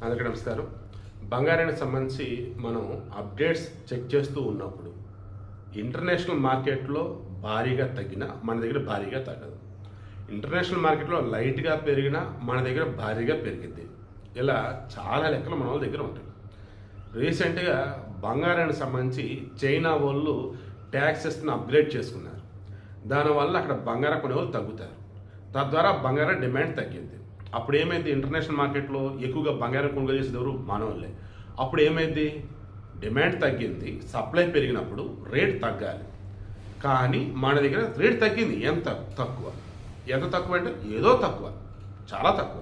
అందరికీ నమస్కారం. బంగారానికి సంబంధించి మనం అప్డేట్స్ చెక్ చేస్తూ ఉన్నప్పుడు ఇంటర్నేషనల్ మార్కెట్లో భారీగా తగ్గినా మన దగ్గర భారీగా తగ్గదు. ఇంటర్నేషనల్ మార్కెట్లో లైట్గా పెరిగినా మన దగ్గర భారీగా పెరిగింది. ఇలా చాలా లెక్కలు మన వాళ్ళ దగ్గర ఉంటాయి. రీసెంట్గా బంగారానికి సంబంధించి చైనా వాళ్ళు ట్యాక్సెస్ని అప్గ్రేడ్ చేసుకున్నారు. దానివల్ల అక్కడ బంగారం కొనేవాళ్ళు తగ్గుతారు. తద్వారా బంగారం డిమాండ్ తగ్గింది. అప్పుడు ఏమైంది, ఇంటర్నేషనల్ మార్కెట్లో ఎక్కువగా బంగారం కొనుగోలు చేసేది ఎవరు? మన వాళ్ళే. అప్పుడు ఏమైంది, డిమాండ్ తగ్గింది, సప్లై పెరిగినప్పుడు రేట్ తగ్గాలి. కానీ మన దగ్గర రేట్ తగ్గింది. ఎంత తక్కువ అంటే ఏదో తక్కువ, చాలా తక్కువ.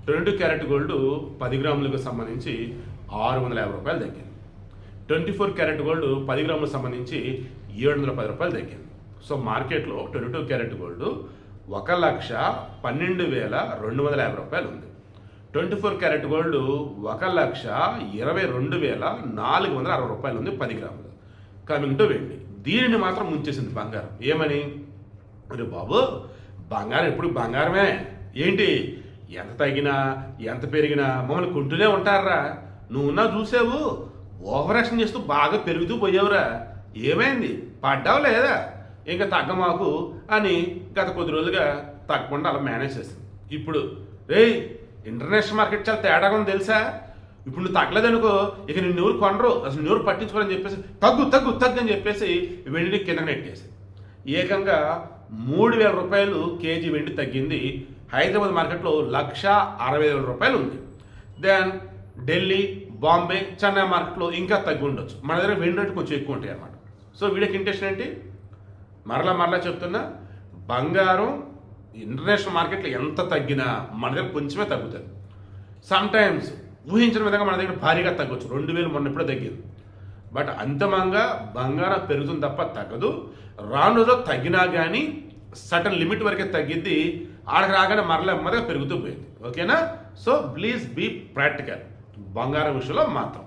22 క్యారెట్ గోల్డ్ 10 గ్రాములకు సంబంధించి 650 రూపాయలు తగ్గింది. 24 క్యారెట్ గోల్డ్ 10 గ్రాములకు సంబంధించి 710 రూపాయలు తగ్గింది. సో మార్కెట్లో 22 క్యారెట్ గోల్డ్ 1,12,250 రూపాయలు ఉంది. 24 క్యారెట్ గోల్డ్ 1,22,460 రూపాయలు ఉంది 10 గ్రాములు. కమింగ్ టు వెండి, దీనిని మాత్రం ముంచేసింది బంగారం. ఏమని? అరే బాబు, బంగారం ఎప్పుడు బంగారమే ఏంటి? ఎంత తగ్గినా ఎంత పెరిగినా మమ్మల్ని కొంటూనే ఉంటారా? నువ్వున్నా చూసావు, ఓవర్ యాక్షన్ చేస్తూ బాగా పెరుగుతూ పోయావురా. ఏమైంది, పడ్డావు లేదా? ఇంకా తగ్గమాకు అని గత కొద్ది రోజులుగా తగ్గకుండా అలా మేనేజ్ చేస్తుంది. ఇప్పుడు ఇంటర్నేషనల్ మార్కెట్ చాలా తేడాగా ఉంది తెలుసా? ఇప్పుడు నువ్వు తగ్గలేదనుకో, ఇక నిన్ను ఎవరు కొనరు, అసలు నిన్ను ఎవరు పట్టించుకోరని చెప్పేసి తగ్గు అని చెప్పేసి వెండిని కిందకి నెట్టేసి ఏకంగా 3,000 రూపాయలు కేజీ వెండి తగ్గింది. హైదరాబాద్ మార్కెట్లో 1,60,000 రూపాయలు ఉంది. దెన్ ఢిల్లీ, బాంబే, చెన్నై మార్కెట్లో ఇంకా తగ్గి ఉండొచ్చు. మన దగ్గర వెండి రేటు కొంచెం ఎక్కువ ఉంటాయి అన్నమాట. సో వీడికి ఇంటెన్షన్ ఏంటి? మరలా చెప్తున్నా, బంగారం ఇంటర్నేషనల్ మార్కెట్లో ఎంత తగ్గినా మన దగ్గర కొంచెమే తగ్గుతుంది. సమ్ టైమ్స్ ఊహించిన విధంగా మన దగ్గర భారీగా తగ్గొచ్చు. 2,000 మొన్న ఎప్పుడో తగ్గింది. బట్ అంతమంగా బంగారం పెరుగుతుంది తప్ప తగ్గదు. రాను రోజులో తగ్గినా కానీ సటన్ లిమిట్ వరకే తగ్గిద్ది. ఆడకి రాగానే మరలా పెరుగుతూ పోయింది. ఓకేనా? సో ప్లీజ్ బీ ప్రాక్టికల్ బంగారం విషయంలో మాత్రం.